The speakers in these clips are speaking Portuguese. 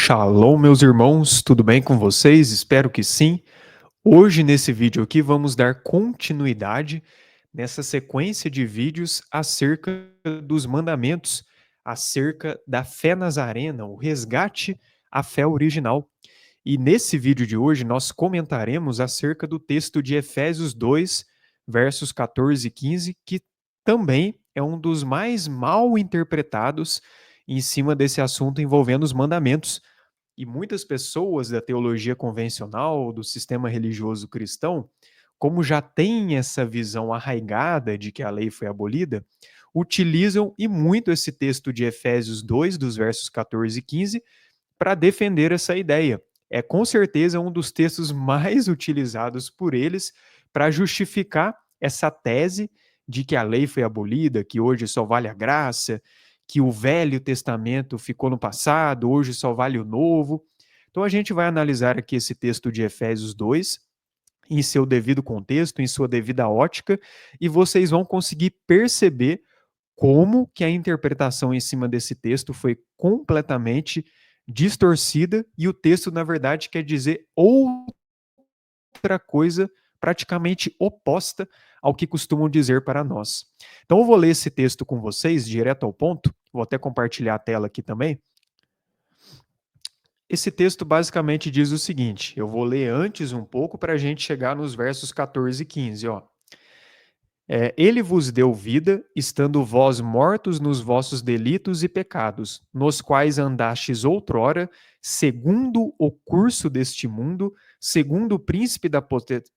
Shalom, meus irmãos, tudo bem com vocês? Espero que sim. Hoje, nesse vídeo aqui, vamos dar continuidade nessa sequência de vídeos acerca dos mandamentos, acerca da fé nazarena, o resgate à fé original. E nesse vídeo de hoje, nós comentaremos acerca do texto de Efésios 2, versos 14 e 15, que também é um dos mais mal interpretados em cima desse assunto envolvendo os mandamentos. E muitas pessoas da teologia convencional, do sistema religioso cristão, como já têm essa visão arraigada de que a lei foi abolida, utilizam e muito esse texto de Efésios 2, dos versos 14 e 15, para defender essa ideia. É com certeza um dos textos mais utilizados por eles para justificar essa tese de que a lei foi abolida, que hoje só vale a graça, que o Velho Testamento ficou no passado, hoje só vale o Novo. Então a gente vai analisar aqui esse texto de Efésios 2 em seu devido contexto, em sua devida ótica, e vocês vão conseguir perceber como que a interpretação em cima desse texto foi completamente distorcida e o texto, na verdade, quer dizer outra coisa praticamente oposta ao que costumam dizer para nós. Então eu vou ler esse texto com vocês, direto ao ponto, vou até compartilhar a tela aqui também. Esse texto basicamente diz o seguinte, eu vou ler antes um pouco para a gente chegar nos versos 14 e 15, ó. Ele vos deu vida, estando vós mortos nos vossos delitos e pecados, nos quais andastes outrora, segundo o curso deste mundo, segundo o príncipe da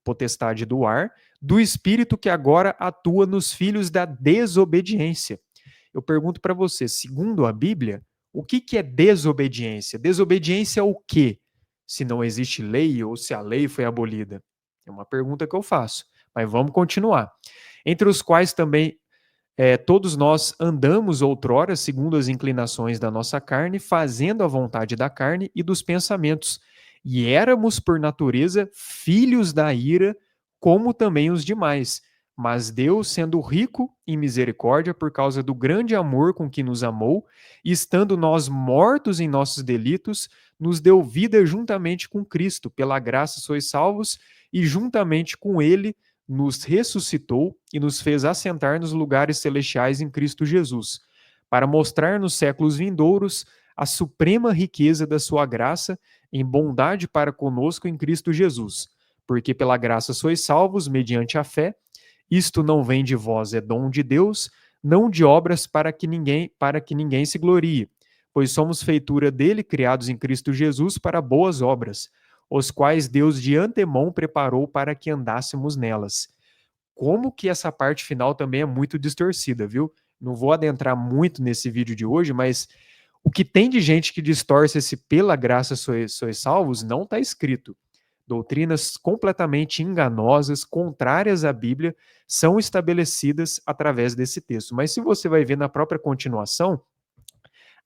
potestade do ar, do espírito que agora atua nos filhos da desobediência. Eu pergunto para você, segundo a Bíblia, o que é desobediência? Desobediência é o quê? Se não existe lei ou se a lei foi abolida? É uma pergunta que eu faço, mas vamos continuar. Entre os quais também todos nós andamos outrora, segundo as inclinações da nossa carne, fazendo a vontade da carne e dos pensamentos. E éramos, por natureza, filhos da ira, como também os demais. Mas Deus, sendo rico em misericórdia, por causa do grande amor com que nos amou, e estando nós mortos em nossos delitos, nos deu vida juntamente com Cristo. Pela graça sois salvos, e juntamente com Ele nos ressuscitou e nos fez assentar nos lugares celestiais em Cristo Jesus, para mostrar nos séculos vindouros a suprema riqueza da sua graça em bondade para conosco em Cristo Jesus. Porque pela graça sois salvos mediante a fé, isto não vem de vós, é dom de Deus, não de obras para que ninguém se glorie, pois somos feitura dele, criados em Cristo Jesus para boas obras, os quais Deus de antemão preparou para que andássemos nelas. Como que essa parte final também é muito distorcida, viu? Não vou adentrar muito nesse vídeo de hoje, mas o que tem de gente que distorce esse pela graça sois salvos não está escrito. Doutrinas completamente enganosas, contrárias à Bíblia, são estabelecidas através desse texto. Mas se você vai ver na própria continuação,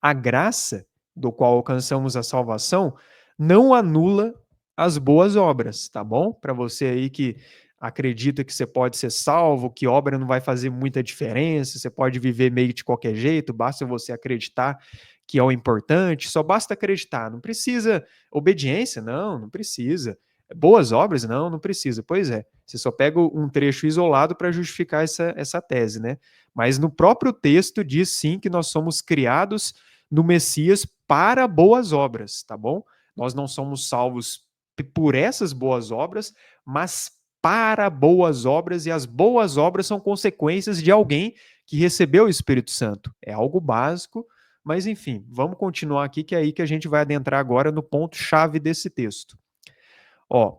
a graça do qual alcançamos a salvação não anula as boas obras, tá bom? Para você aí que acredita que você pode ser salvo, que obra não vai fazer muita diferença, você pode viver meio de qualquer jeito, basta você acreditar que é o importante, só basta acreditar, não precisa obediência, não precisa. Boas obras? Não precisa. Pois é, você só pega um trecho isolado para justificar essa tese, né? Mas no próprio texto diz sim que nós somos criados no Messias para boas obras, tá bom? Nós não somos salvos por essas boas obras, mas para boas obras, e as boas obras são consequências de alguém que recebeu o Espírito Santo. É algo básico, mas enfim, vamos continuar aqui, que é aí que a gente vai adentrar agora no ponto-chave desse texto.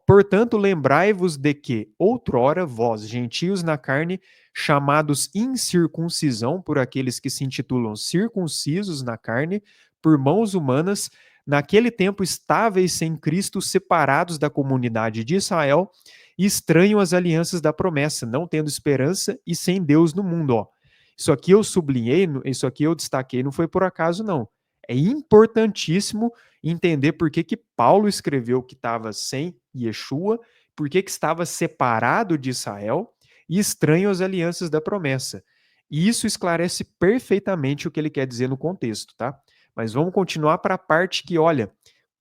Portanto, lembrai-vos de que, outrora, vós, gentios na carne, chamados incircuncisão por aqueles que se intitulam circuncisos na carne, por mãos humanas, naquele tempo estáveis sem Cristo, separados da comunidade de Israel, e estranham às alianças da promessa, não tendo esperança e sem Deus no mundo. Isso aqui eu sublinhei, isso aqui eu destaquei, não foi por acaso, não. É importantíssimo entender por que Paulo escreveu que estava sem Yeshua, por que estava separado de Israel e estranho às alianças da promessa. E isso esclarece perfeitamente o que ele quer dizer no contexto, tá? Mas vamos continuar para a parte que, olha,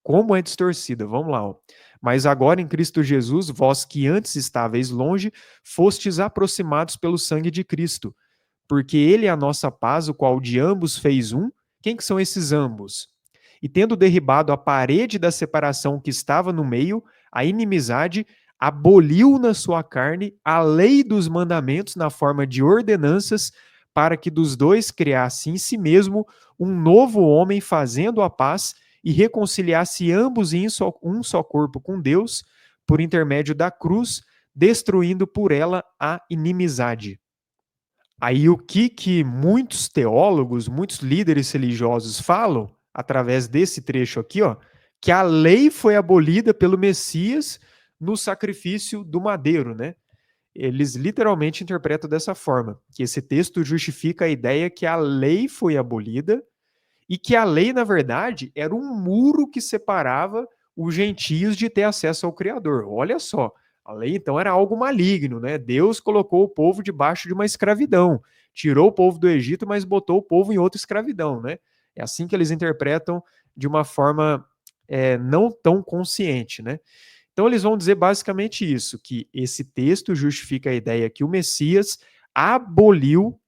como é distorcida. Vamos lá, ó. Mas agora em Cristo Jesus, vós que antes estáveis longe, fostes aproximados pelo sangue de Cristo, porque ele é a nossa paz, o qual de ambos fez um. Quem que são esses ambos? E tendo derribado a parede da separação que estava no meio, a inimizade, aboliu na sua carne a lei dos mandamentos na forma de ordenanças, para que dos dois criasse em si mesmo um novo homem, fazendo a paz e reconciliasse ambos em um só corpo com Deus, por intermédio da cruz, destruindo por ela a inimizade. Aí o que muitos teólogos, muitos líderes religiosos falam, através desse trecho aqui, ó, que a lei foi abolida pelo Messias no sacrifício do madeiro, né? Eles literalmente interpretam dessa forma, que esse texto justifica a ideia que a lei foi abolida e que a lei, na verdade, era um muro que separava os gentios de ter acesso ao Criador. Olha só, a lei então era algo maligno, né? Deus colocou o povo debaixo de uma escravidão, tirou o povo do Egito, mas botou o povo em outra escravidão, né? É assim que eles interpretam de uma forma não tão consciente, né? Então eles vão dizer basicamente isso, que esse texto justifica a ideia que o Messias aboliu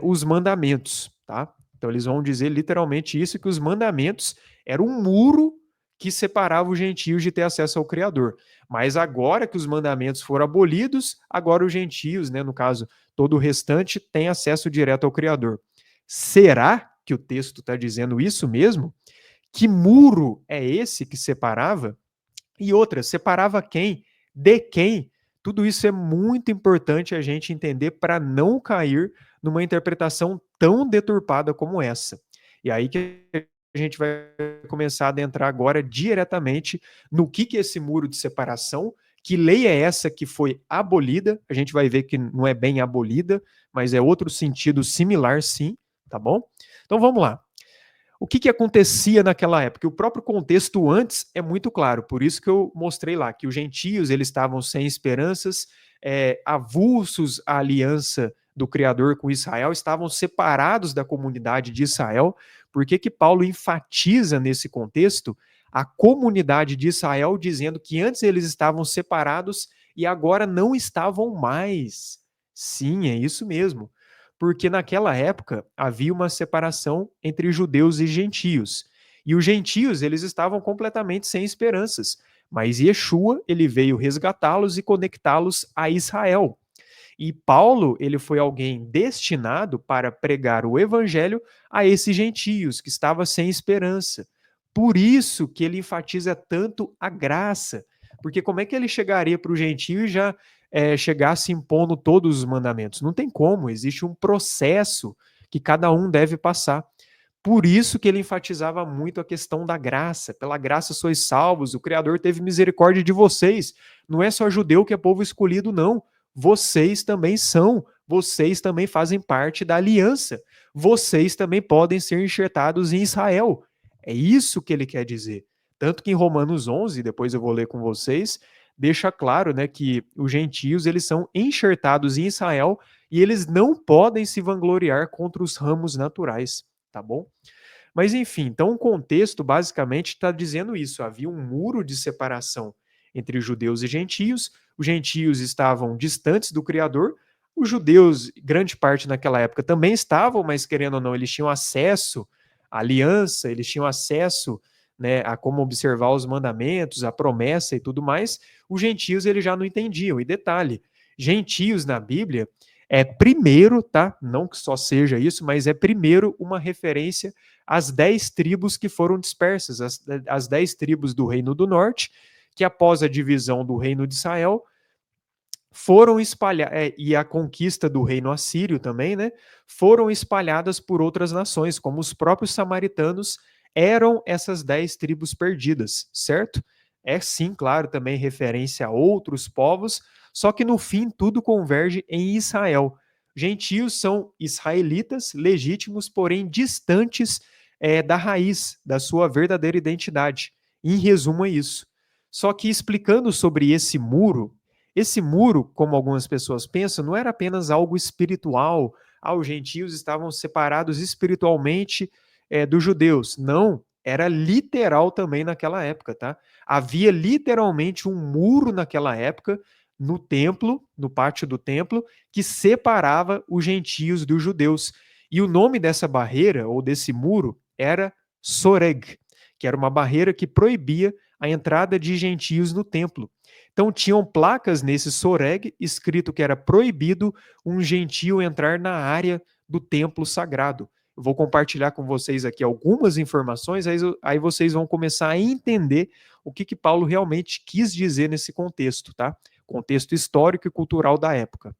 os mandamentos, tá? Então eles vão dizer literalmente isso, que os mandamentos eram um muro que separava os gentios de ter acesso ao Criador. Mas agora que os mandamentos foram abolidos, agora os gentios, né, no caso, todo o restante, tem acesso direto ao Criador. Será que o texto está dizendo isso mesmo? Que muro é esse que separava? E outra, separava quem? De quem? Tudo isso é muito importante a gente entender para não cair numa interpretação tão deturpada como essa. E aí que a gente vai começar a adentrar agora diretamente no que é esse muro de separação, que lei é essa que foi abolida. A gente vai ver que não é bem abolida, mas é outro sentido similar, sim, tá bom? Então vamos lá. O que acontecia naquela época? O próprio contexto antes é muito claro, por isso que eu mostrei lá, que os gentios eles estavam sem esperanças, avulsos à aliança do Criador com Israel, estavam separados da comunidade de Israel. Por que Paulo enfatiza nesse contexto a comunidade de Israel, dizendo que antes eles estavam separados e agora não estavam mais? Sim, é isso mesmo, porque naquela época havia uma separação entre judeus e gentios. E os gentios, eles estavam completamente sem esperanças, mas Yeshua, ele veio resgatá-los e conectá-los a Israel. E Paulo, ele foi alguém destinado para pregar o evangelho a esses gentios que estavam sem esperança. Por isso que ele enfatiza tanto a graça, porque como é que ele chegaria para o gentio e já chegasse impondo todos os mandamentos? Não tem como, existe um processo que cada um deve passar. Por isso que ele enfatizava muito a questão da graça. Pela graça sois salvos, o Criador teve misericórdia de vocês. Não é só judeu que é povo escolhido, não. Vocês também são. Vocês também fazem parte da aliança. Vocês também podem ser enxertados em Israel. É isso que ele quer dizer. Tanto que em Romanos 11, depois eu vou ler com vocês, deixa claro, né, que os gentios eles são enxertados em Israel e eles não podem se vangloriar contra os ramos naturais, tá bom? Mas enfim, então o contexto basicamente está dizendo isso. Havia um muro de separação entre judeus e gentios. Os gentios estavam distantes do Criador. Os judeus, grande parte naquela época, também estavam, mas querendo ou não, eles tinham acesso à aliança, eles tinham acesso, né, a como observar os mandamentos, a promessa e tudo mais. Os gentios eles já não entendiam. E detalhe, gentios na Bíblia é primeiro, tá? Não que só seja isso, mas é primeiro uma referência às 10 tribos que foram dispersas, as 10 tribos do Reino do Norte, que após a divisão do Reino de Israel, foram espalhadas, e a conquista do Reino Assírio também, né? Foram espalhadas por outras nações, como os próprios samaritanos eram essas 10 tribos perdidas, certo? É sim, claro, também referência a outros povos, só que no fim tudo converge em Israel. Gentios são israelitas legítimos, porém distantes da raiz, da sua verdadeira identidade. Em resumo, é isso. Só que explicando sobre esse muro, como algumas pessoas pensam, não era apenas algo espiritual. Os gentios estavam separados espiritualmente dos judeus. Não, era literal também naquela época, tá? Havia literalmente um muro naquela época no templo, no pátio do templo, que separava os gentios dos judeus. E o nome dessa barreira, ou desse muro, era Soreg, que era uma barreira que proibia a entrada de gentios no templo. Então tinham placas nesse Soreg escrito que era proibido um gentio entrar na área do templo sagrado. Eu vou compartilhar com vocês aqui algumas informações, aí vocês vão começar a entender o que Paulo realmente quis dizer nesse contexto, tá? Contexto histórico e cultural da época.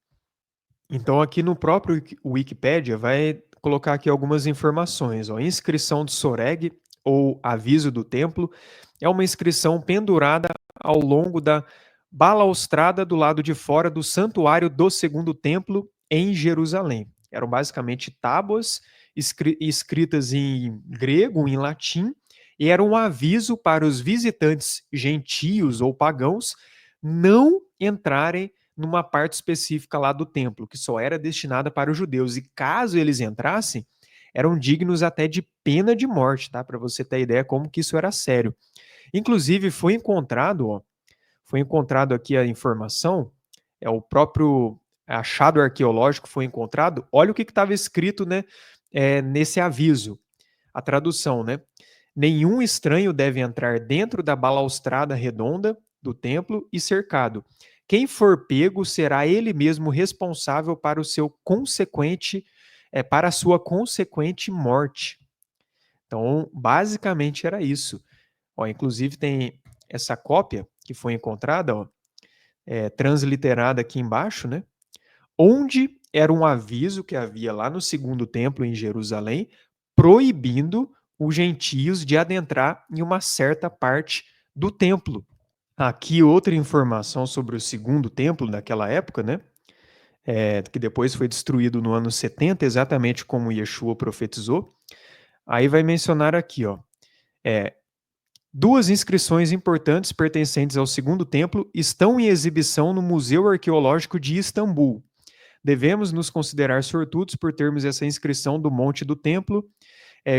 Então, aqui no próprio Wikipédia, vai colocar aqui algumas informações. Ó. Inscrição do Soreg, ou aviso do templo, é uma inscrição pendurada ao longo da balaustrada do lado de fora do santuário do segundo templo em Jerusalém. Eram basicamente tábuas escritas em grego, em latim, e era um aviso para os visitantes gentios ou pagãos não entrarem numa parte específica lá do templo, que só era destinada para os judeus. E caso eles entrassem, eram dignos até de pena de morte, tá? Para você ter ideia como que isso era sério. Inclusive, foi encontrado aqui a informação, o próprio achado arqueológico foi encontrado. Olha o que estava escrito, né, nesse aviso, a tradução, né? Nenhum estranho deve entrar dentro da balaustrada redonda do templo e cercado. Quem for pego será ele mesmo responsável para o seu consequente, para a sua consequente morte. Então, basicamente era isso. Ó, inclusive tem essa cópia que foi encontrada, ó, transliterada aqui embaixo, né? Onde era um aviso que havia lá no segundo templo em Jerusalém, proibindo os gentios de adentrar em uma certa parte do templo. Aqui outra informação sobre o segundo templo daquela época, né? Que depois foi destruído no ano 70, exatamente como Yeshua profetizou. Aí vai mencionar aqui, ó, duas inscrições importantes pertencentes ao segundo templo estão em exibição no Museu Arqueológico de Istambul. Devemos nos considerar sortudos por termos essa inscrição do Monte do Templo,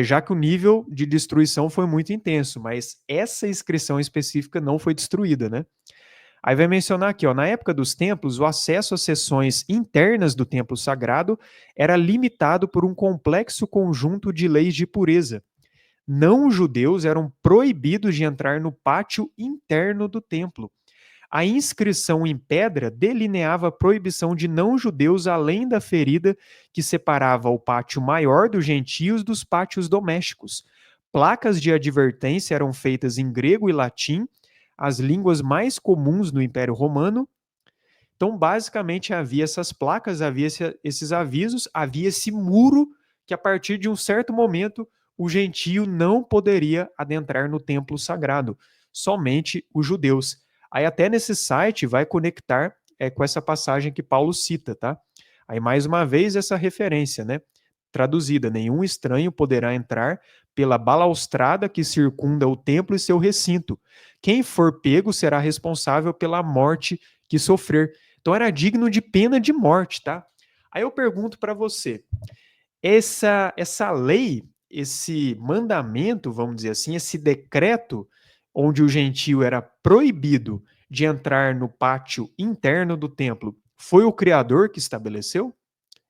já que o nível de destruição foi muito intenso, mas essa inscrição específica não foi destruída, né? Aí vai mencionar aqui, ó, na época dos templos, o acesso às seções internas do templo sagrado era limitado por um complexo conjunto de leis de pureza. Não-judeus eram proibidos de entrar no pátio interno do templo. A inscrição em pedra delineava a proibição de não-judeus além da ferida que separava o pátio maior dos gentios dos pátios domésticos. Placas de advertência eram feitas em grego e latim, as línguas mais comuns no Império Romano. Então, basicamente, havia essas placas, havia esses avisos, havia esse muro que, a partir de um certo momento, o gentio não poderia adentrar no templo sagrado, somente os judeus. Aí até nesse site vai conectar com essa passagem que Paulo cita, tá? Aí mais uma vez essa referência, né? Traduzida, nenhum estranho poderá entrar pela balaustrada que circunda o templo e seu recinto. Quem for pego será responsável pela morte que sofrer. Então era digno de pena de morte, tá? Aí eu pergunto para você, essa lei, esse mandamento, vamos dizer assim, esse decreto onde o gentio era proibido de entrar no pátio interno do templo, foi o Criador que estabeleceu?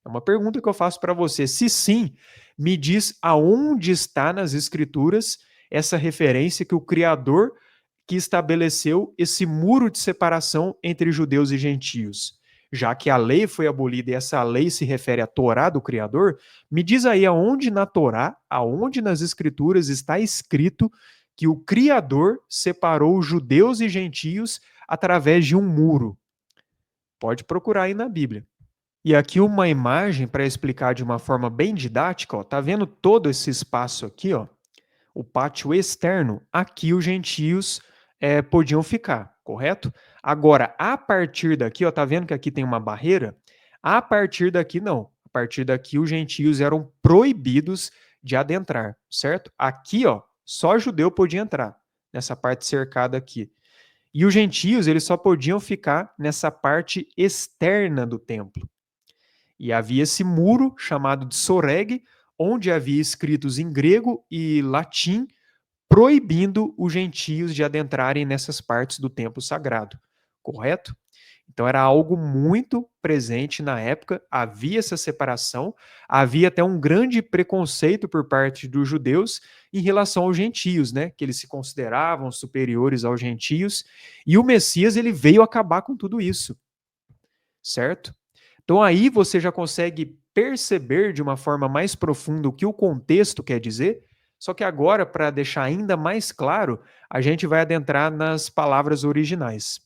É uma pergunta que eu faço para você. Se sim, me diz aonde está nas Escrituras essa referência que o Criador que estabeleceu esse muro de separação entre judeus e gentios. Já que a lei foi abolida e essa lei se refere à Torá do Criador, me diz aí aonde na Torá, aonde nas Escrituras está escrito que o Criador separou judeus e gentios através de um muro. Pode procurar aí na Bíblia. E aqui uma imagem para explicar de uma forma bem didática, ó. Tá vendo todo esse espaço aqui, ó? O pátio externo, aqui os gentios podiam ficar, correto? Agora, a partir daqui, ó, tá vendo que aqui tem uma barreira? A partir daqui, não. A partir daqui, os gentios eram proibidos de adentrar, certo? Aqui, ó, só judeu podia entrar, nessa parte cercada aqui. E os gentios, eles só podiam ficar nessa parte externa do templo. E havia esse muro chamado de Soreg, onde havia escritos em grego e latim proibindo os gentios de adentrarem nessas partes do templo sagrado, correto? Então era algo muito presente na época, havia essa separação, havia até um grande preconceito por parte dos judeus em relação aos gentios, né, que eles se consideravam superiores aos gentios, e o Messias ele veio acabar com tudo isso, certo? Então aí você já consegue perceber de uma forma mais profunda o que o contexto quer dizer, só que agora, para deixar ainda mais claro, a gente vai adentrar nas palavras originais.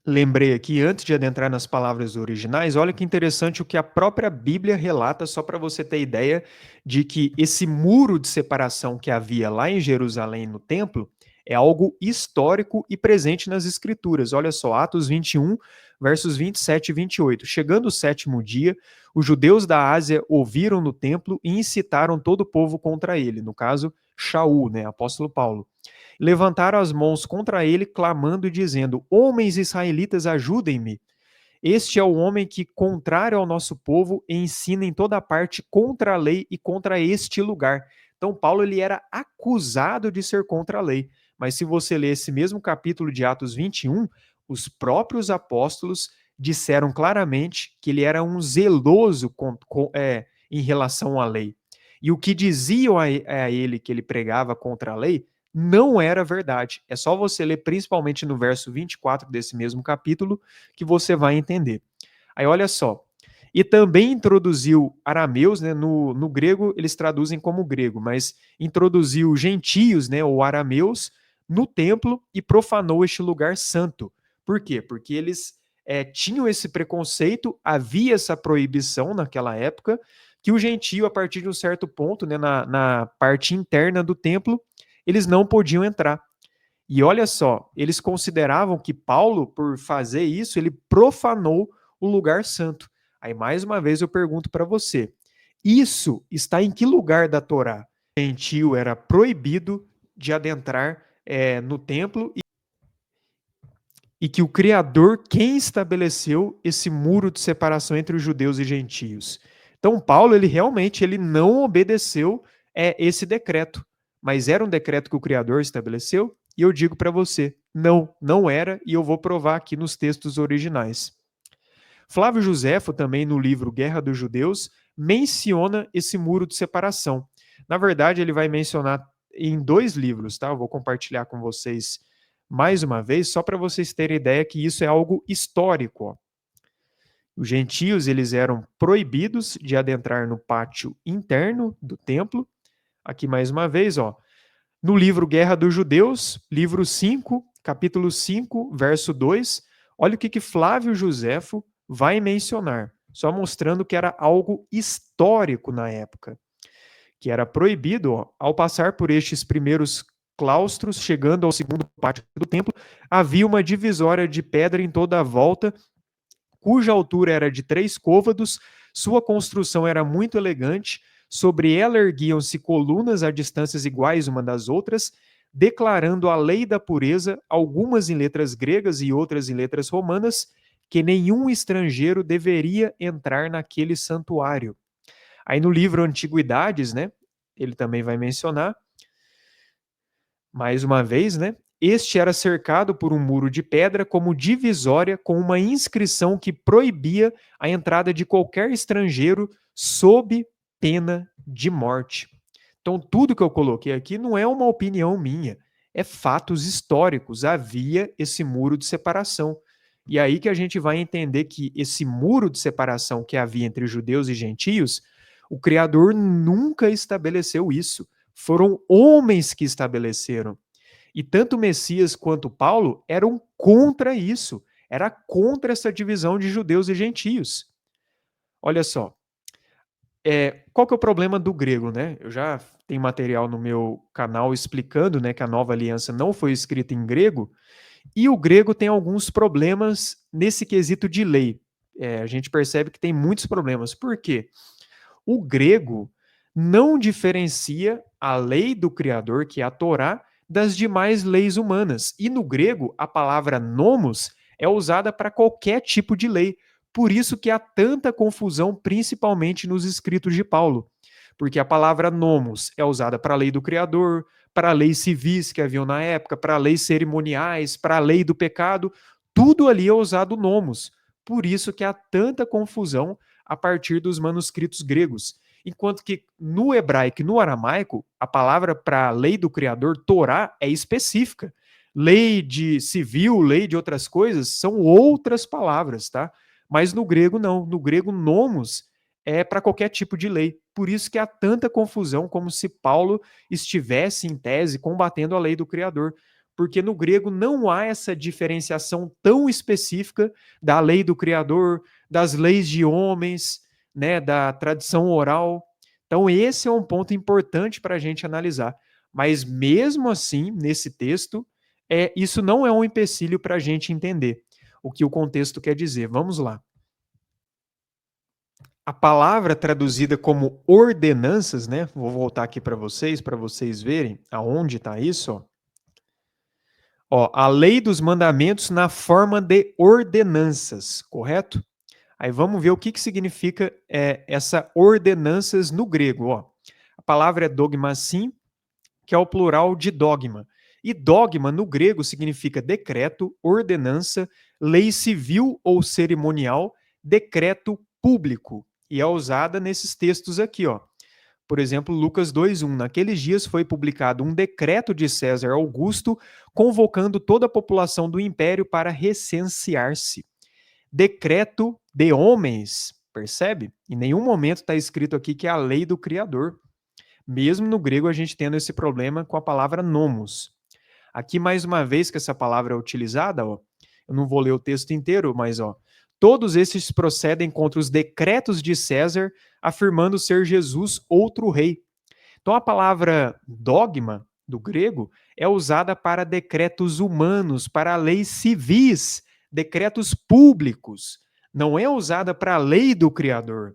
Lembrei aqui, antes de adentrar nas palavras originais, olha que interessante o que a própria Bíblia relata, só para você ter ideia de que esse muro de separação que havia lá em Jerusalém no templo é algo histórico e presente nas Escrituras. Olha só, Atos 21, versos 27 e 28. Chegando o sétimo dia, os judeus da Ásia ouviram no templo e incitaram todo o povo contra ele, no caso, Shaul, né, apóstolo Paulo. Levantaram as mãos contra ele, clamando e dizendo: Homens israelitas, ajudem-me. Este é o homem que, contrário ao nosso povo, ensina em toda parte contra a lei e contra este lugar. Então, Paulo ele era acusado de ser contra a lei. Mas se você ler esse mesmo capítulo de Atos 21, os próprios apóstolos disseram claramente que ele era um zeloso em relação à lei. E o que diziam a ele que ele pregava contra a lei não era verdade. É só você ler principalmente no verso 24 desse mesmo capítulo que você vai entender. Aí olha só. E também introduziu arameus, né, no grego eles traduzem como grego, mas introduziu gentios, né, ou arameus, no templo e profanou este lugar santo. Por quê? Porque eles tinham esse preconceito, havia essa proibição naquela época, que o gentio, a partir de um certo ponto, né, na parte interna do templo, eles não podiam entrar. E olha só, eles consideravam que Paulo, por fazer isso, ele profanou o lugar santo. Aí, mais uma vez, eu pergunto para você: isso está em que lugar da Torá? O gentio era proibido de adentrar no templo e que o Criador, quem estabeleceu esse muro de separação entre os judeus e gentios. Então, Paulo, ele realmente ele não obedeceu esse decreto, mas era um decreto que o Criador estabeleceu, e eu digo para você, não, não era, e eu vou provar aqui nos textos originais. Flávio Josefo, também no livro Guerra dos Judeus, menciona esse muro de separação. Na verdade, ele vai mencionar em 2 livros, tá? Eu vou compartilhar com vocês mais uma vez, só para vocês terem ideia que isso é algo histórico. Ó. Os gentios eles eram proibidos de adentrar no pátio interno do templo. Aqui mais uma vez, ó, no livro Guerra dos Judeus, livro 5, capítulo 5, verso 2, olha o que Flávio Josefo vai mencionar, só mostrando que era algo histórico na época, que era proibido, ó, ao passar por estes primeiros claustros, chegando ao segundo pátio do templo, havia uma divisória de pedra em toda a volta, cuja altura era de 3 côvados, sua construção era muito elegante, sobre ela erguiam-se colunas a distâncias iguais uma das outras, declarando a lei da pureza, algumas em letras gregas e outras em letras romanas, que nenhum estrangeiro deveria entrar naquele santuário. Aí no livro Antiguidades, né, ele também vai mencionar, mais uma vez, né, este era cercado por um muro de pedra como divisória com uma inscrição que proibia a entrada de qualquer estrangeiro sob pena de morte. Então, tudo que eu coloquei aqui não é uma opinião minha, é fatos históricos. Havia esse muro de separação. E aí que a gente vai entender que esse muro de separação que havia entre judeus e gentios, o Criador nunca estabeleceu isso. Foram homens que estabeleceram. E tanto Messias quanto Paulo eram contra isso, era contra essa divisão de judeus e gentios. Olha só, qual que é o problema do grego, né? Eu já tenho material no meu canal explicando, né, que a Nova Aliança não foi escrita em grego, e o grego tem alguns problemas nesse quesito de lei. A gente percebe que tem muitos problemas. Por quê? O grego não diferencia a lei do Criador, que é a Torá, das demais leis humanas. E no grego, a palavra nomos é usada para qualquer tipo de lei. Por isso que há tanta confusão, principalmente nos escritos de Paulo. Porque a palavra nomos é usada para a lei do Criador, para leis civis que haviam na época, para leis cerimoniais, para a lei do pecado, tudo ali é usado nomos. Por isso que há tanta confusão a partir dos manuscritos gregos. Enquanto que no hebraico e no aramaico, a palavra para a lei do Criador, Torá, é específica. Lei de civil, lei de outras coisas, são outras palavras, tá? Mas no grego não. No grego, nomos é para qualquer tipo de lei. Por isso que há tanta confusão, como se Paulo estivesse, em tese, combatendo a lei do Criador. Porque no grego não há essa diferenciação tão específica da lei do Criador, das leis de homens, né, da tradição oral. Então, esse é um ponto importante para a gente analisar. Mas, mesmo assim, nesse texto, isso não é um empecilho para a gente entender o que o contexto quer dizer. Vamos lá. A palavra traduzida como ordenanças, né? Vou voltar aqui para vocês verem aonde está isso. Ó, a lei dos mandamentos na forma de ordenanças, correto? Aí vamos ver o que significa essa ordenanças no grego. Ó. A palavra é dogmasim, que é o plural de dogma. E dogma no grego significa decreto, ordenança, lei civil ou cerimonial, decreto público. E é usada nesses textos aqui, ó. Por exemplo, Lucas 2:1. Naqueles dias foi publicado um decreto de César Augusto convocando toda a população do império para recensear-se. Decreto de homens, percebe? Em nenhum momento está escrito aqui que é a lei do Criador. Mesmo no grego a gente tendo esse problema com a palavra nomos. Aqui, mais uma vez que essa palavra é utilizada, ó, eu não vou ler o texto inteiro, mas ó, todos esses procedem contra os decretos de César, afirmando ser Jesus outro rei. Então a palavra dogma, do grego, é usada para decretos humanos, para leis civis, decretos públicos. Não é usada para a lei do Criador.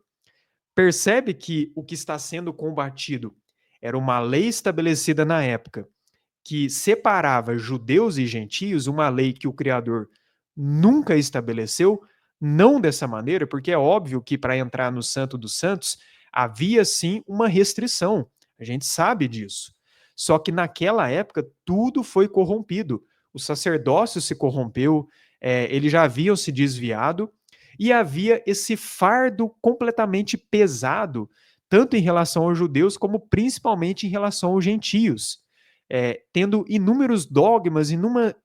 Percebe que o que está sendo combatido era uma lei estabelecida na época que separava judeus e gentios, uma lei que o Criador nunca estabeleceu, não dessa maneira, porque é óbvio que para entrar no Santo dos Santos havia sim uma restrição, a gente sabe disso. Só que naquela época tudo foi corrompido, o sacerdócio se corrompeu, eles já haviam se desviado e havia esse fardo completamente pesado, tanto em relação aos judeus como principalmente em relação aos gentios tendo inúmeros dogmas,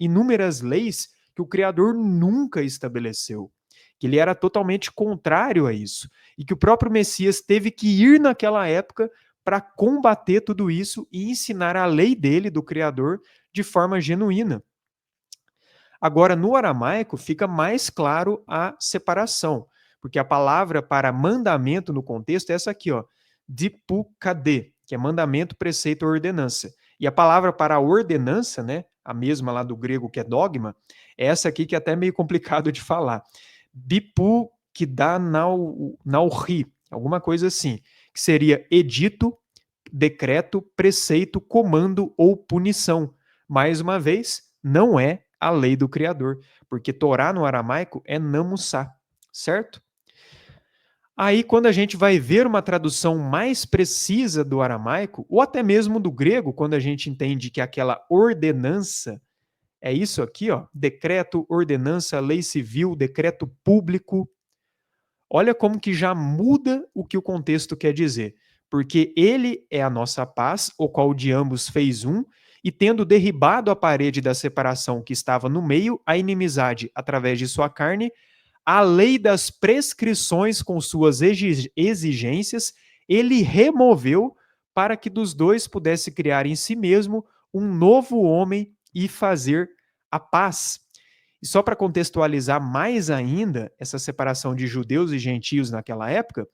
inúmeras leis que o Criador nunca estabeleceu, que ele era totalmente contrário a isso, e que o próprio Messias teve que ir naquela época para combater tudo isso e ensinar a lei dele, do Criador, de forma genuína. Agora, no aramaico, fica mais claro a separação, porque a palavra para mandamento no contexto é essa aqui, ó, dipukade, que é mandamento, preceito ou ordenança. E a palavra para ordenança, né, a mesma lá do grego que é dogma, é essa aqui que é até meio complicado de falar. Dipukidanauri, alguma coisa assim, que seria edito, decreto, preceito, comando ou punição. Mais uma vez, não é a lei do Criador, porque Torá no aramaico é namussá, certo? Aí, quando a gente vai ver uma tradução mais precisa do aramaico, ou até mesmo do grego, quando a gente entende que aquela ordenança é isso aqui, ó, decreto, ordenança, lei civil, decreto público, olha como que já muda o que o contexto quer dizer. Porque ele é a nossa paz, o qual de ambos fez um, e tendo derribado a parede da separação que estava no meio, a inimizade através de sua carne, a lei das prescrições com suas exigências, ele removeu para que dos dois pudesse criar em si mesmo um novo homem e fazer a paz. E só para contextualizar mais ainda essa separação de judeus e gentios naquela época,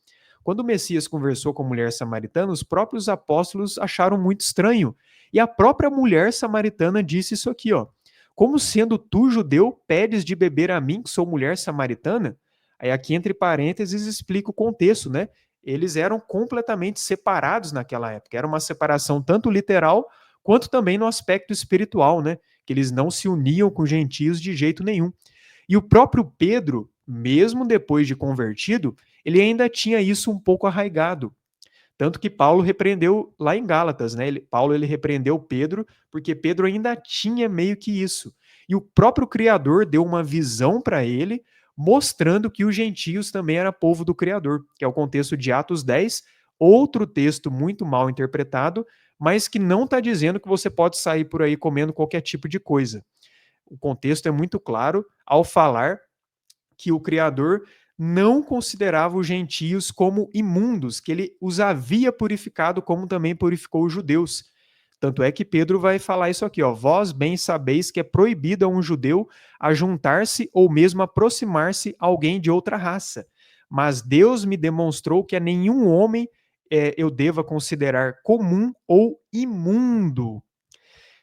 quando o Messias conversou com a mulher samaritana, os próprios apóstolos acharam muito estranho. E a própria mulher samaritana disse isso aqui, ó. Como sendo tu judeu, pedes de beber a mim, que sou mulher samaritana? Aí aqui entre parênteses explica o contexto, né? Eles eram completamente separados naquela época. Era uma separação tanto literal quanto também no aspecto espiritual, né? Que eles não se uniam com gentios de jeito nenhum. E o próprio Pedro, mesmo depois de convertido, ele ainda tinha isso um pouco arraigado. Tanto que Paulo repreendeu lá em Gálatas, né? Paulo ele repreendeu Pedro, porque Pedro ainda tinha meio que isso. E o próprio Criador deu uma visão para ele, mostrando que os gentios também eram povo do Criador, que é o contexto de Atos 10, outro texto muito mal interpretado, mas que não está dizendo que você pode sair por aí comendo qualquer tipo de coisa. O contexto é muito claro ao falar que o Criador não considerava os gentios como imundos, que ele os havia purificado, como também purificou os judeus. Tanto é que Pedro vai falar isso aqui, ó: vós bem sabeis que é proibido a um judeu ajuntar-se ou mesmo aproximar-se a alguém de outra raça. Mas Deus me demonstrou que a nenhum homem eu deva considerar comum ou imundo.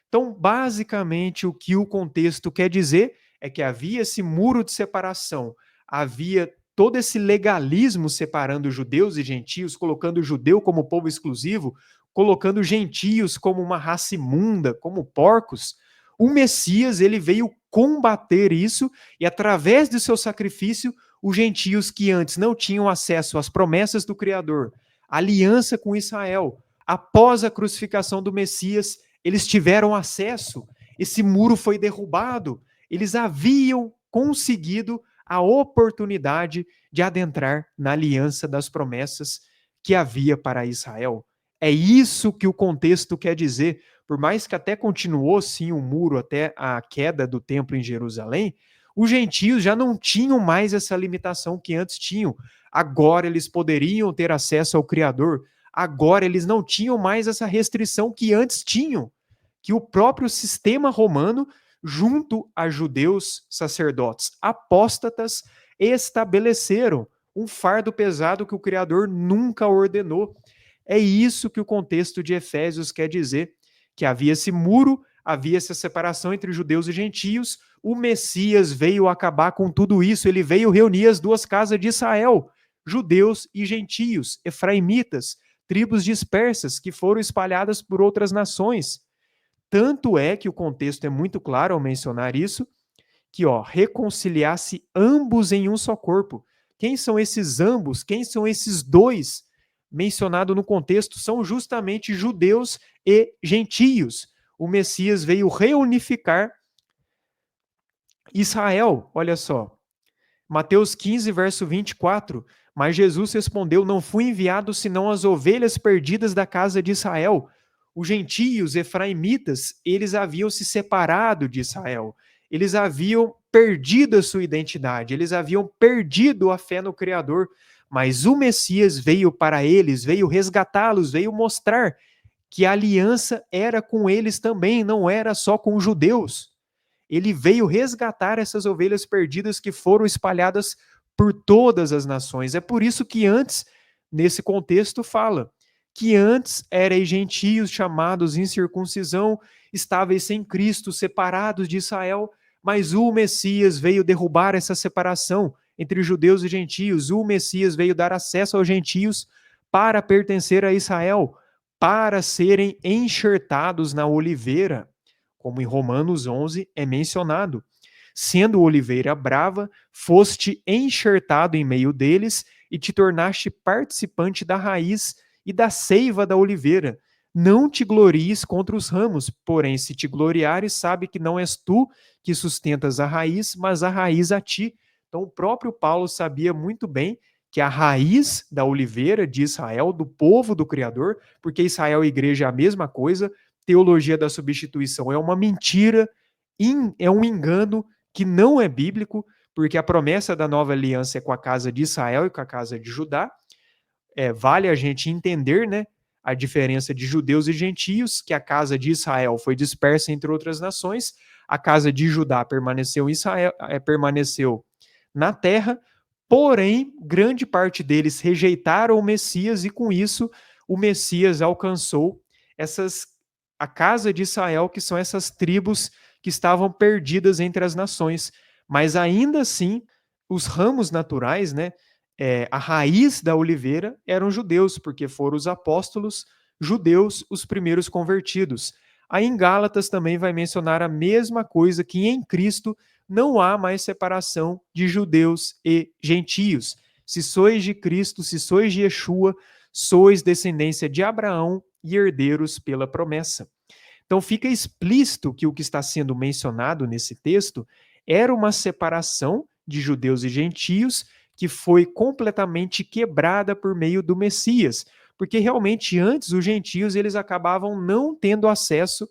Então, basicamente, o que o contexto quer dizer é que havia esse muro de separação, havia todo esse legalismo separando judeus e gentios, colocando o judeu como povo exclusivo, colocando gentios como uma raça imunda, como porcos. O Messias, ele veio combater isso e através do seu sacrifício, os gentios que antes não tinham acesso às promessas do Criador, a aliança com Israel, após a crucificação do Messias, eles tiveram acesso, esse muro foi derrubado, eles haviam conseguido a oportunidade de adentrar na aliança das promessas que havia para Israel. É isso que o contexto quer dizer. Por mais que até continuou sim o muro até a queda do templo em Jerusalém, os gentios já não tinham mais essa limitação que antes tinham. Agora eles poderiam ter acesso ao Criador. Agora eles não tinham mais essa restrição que antes tinham, que o próprio sistema romano, junto a judeus sacerdotes apóstatas, estabeleceram um fardo pesado que o Criador nunca ordenou. É isso que o contexto de Efésios quer dizer, que havia esse muro, havia essa separação entre judeus e gentios, o Messias veio acabar com tudo isso, ele veio reunir as duas casas de Israel, judeus e gentios, efraimitas, tribos dispersas que foram espalhadas por outras nações. Tanto é que o contexto é muito claro ao mencionar isso, que reconciliasse ambos em um só corpo. Quem são esses ambos? Quem são esses dois? Mencionado no contexto são justamente judeus e gentios. O Messias veio reunificar Israel. Olha só, Mateus 15, verso 24. Mas Jesus respondeu: não fui enviado senão as ovelhas perdidas da casa de Israel. Os gentios efraimitas, eles haviam se separado de Israel. Eles haviam perdido a sua identidade, eles haviam perdido a fé no Criador. Mas o Messias veio para eles, veio resgatá-los, veio mostrar que a aliança era com eles também, não era só com os judeus. Ele veio resgatar essas ovelhas perdidas que foram espalhadas por todas as nações. É por isso que antes, nesse contexto, fala que antes eram gentios chamados em circuncisão, estáveis sem Cristo, separados de Israel, mas o Messias veio derrubar essa separação entre judeus e gentios. O Messias veio dar acesso aos gentios para pertencer a Israel, para serem enxertados na oliveira, como em Romanos 11 é mencionado. Sendo oliveira brava, foste enxertado em meio deles e te tornaste participante da raiz e da seiva da oliveira. Não te glories contra os ramos, porém, se te gloriares, sabe que não és tu que sustentas a raiz, mas a raiz a ti. Então, o próprio Paulo sabia muito bem que a raiz da oliveira de Israel, do povo do Criador, porque Israel e igreja é a mesma coisa, teologia da substituição é uma mentira, é um engano que não é bíblico, porque a promessa da nova aliança é com a casa de Israel e com a casa de Judá. Vale a gente entender, né, a diferença de judeus e gentios, que a casa de Israel foi dispersa entre outras nações, a casa de Judá permaneceu em Israel, permaneceu na terra, porém, grande parte deles rejeitaram o Messias e com isso o Messias alcançou a casa de Israel, que são essas tribos que estavam perdidas entre as nações. Mas ainda assim, os ramos naturais, né, a raiz da oliveira eram judeus, porque foram os apóstolos judeus os primeiros convertidos. Aí em Gálatas também vai mencionar a mesma coisa, que em Cristo não há mais separação de judeus e gentios. Se sois de Cristo, se sois de Yeshua, sois descendência de Abraão e herdeiros pela promessa. Então fica explícito que o que está sendo mencionado nesse texto era uma separação de judeus e gentios que foi completamente quebrada por meio do Messias, porque realmente antes os gentios eles acabavam não tendo acesso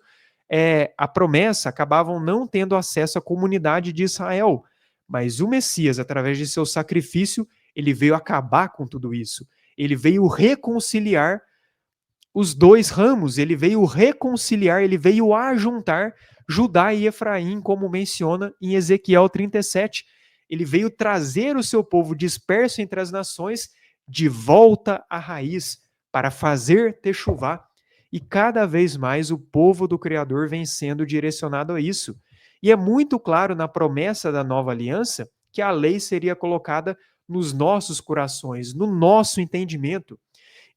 à promessa, acabavam não tendo acesso à comunidade de Israel. Mas o Messias, através de seu sacrifício, ele veio acabar com tudo isso. Ele veio reconciliar os dois ramos, ele veio reconciliar, ele veio ajuntar Judá e Efraim, como menciona em Ezequiel 37. Ele veio trazer o seu povo disperso entre as nações de volta à raiz, para fazer techuvá. E cada vez mais o povo do Criador vem sendo direcionado a isso. E é muito claro na promessa da nova aliança que a lei seria colocada nos nossos corações, no nosso entendimento.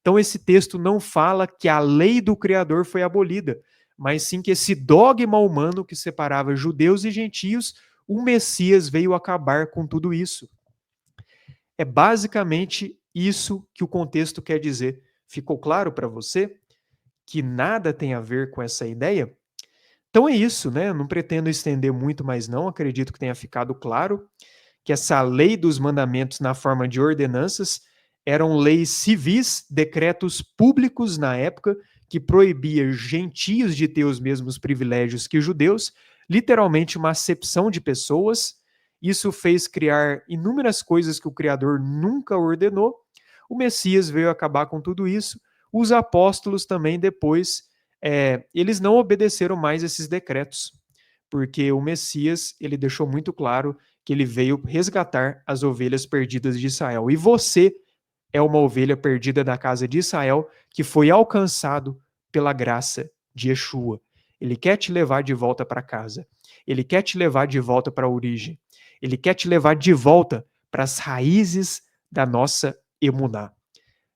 Então, esse texto não fala que a lei do Criador foi abolida, mas sim que esse dogma humano que separava judeus e gentios, o Messias veio acabar com tudo isso. É basicamente isso que o contexto quer dizer. Ficou claro para você que nada tem a ver com essa ideia? Então é isso, né? Não pretendo estender muito mais não, acredito que tenha ficado claro que essa lei dos mandamentos na forma de ordenanças eram leis civis, decretos públicos na época, que proibia gentios de ter os mesmos privilégios que judeus, literalmente uma acepção de pessoas. Isso fez criar inúmeras coisas que o Criador nunca ordenou. O Messias veio acabar com tudo isso. Os apóstolos também depois, eles não obedeceram mais esses decretos, porque o Messias, ele deixou muito claro que ele veio resgatar as ovelhas perdidas de Israel. E você é uma ovelha perdida da casa de Israel que foi alcançado pela graça de Yeshua. Ele quer te levar de volta para casa. Ele quer te levar de volta para a origem. Ele quer te levar de volta para as raízes da nossa emuná,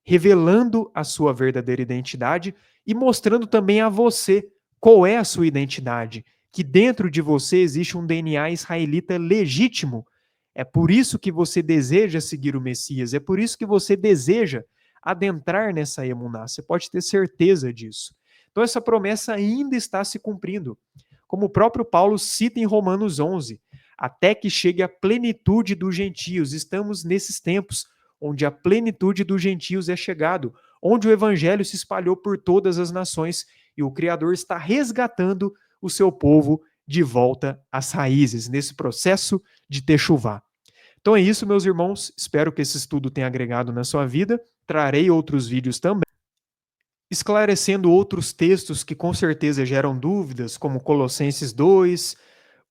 revelando a sua verdadeira identidade e mostrando também a você qual é a sua identidade, que dentro de você existe um DNA israelita legítimo. É por isso que você deseja seguir o Messias, é por isso que você deseja adentrar nessa emuná. Você pode ter certeza disso. Então essa promessa ainda está se cumprindo. Como o próprio Paulo cita em Romanos 11, até que chegue a plenitude dos gentios. Estamos nesses tempos onde a plenitude dos gentios é chegado, onde o evangelho se espalhou por todas as nações e o Criador está resgatando o seu povo de volta às raízes, nesse processo de techuvá. Então é isso, meus irmãos. Espero que esse estudo tenha agregado na sua vida. Trarei outros vídeos também, esclarecendo outros textos que com certeza geram dúvidas, como Colossenses 2,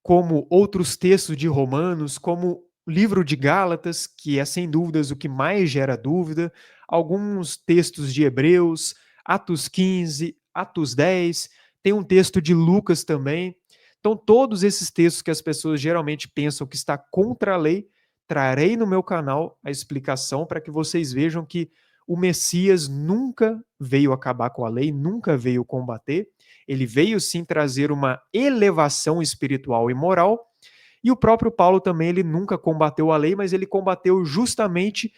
como outros textos de Romanos, como o livro de Gálatas, que é sem dúvidas o que mais gera dúvida, alguns textos de Hebreus, Atos 15, Atos 10, tem um texto de Lucas também. Então, todos esses textos que as pessoas geralmente pensam que está contra a lei, trarei no meu canal a explicação para que vocês vejam que o Messias nunca veio acabar com a lei, nunca veio combater. Ele veio sim trazer uma elevação espiritual e moral. E o próprio Paulo também, ele nunca combateu a lei, mas ele combateu justamente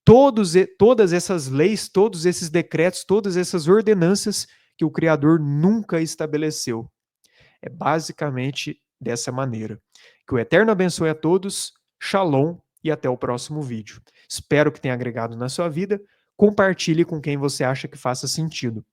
todas essas leis, todos esses decretos, todas essas ordenanças que o Criador nunca estabeleceu. É basicamente dessa maneira. Que o Eterno abençoe a todos, Shalom e até o próximo vídeo. Espero que tenha agregado na sua vida. Compartilhe com quem você acha que faça sentido.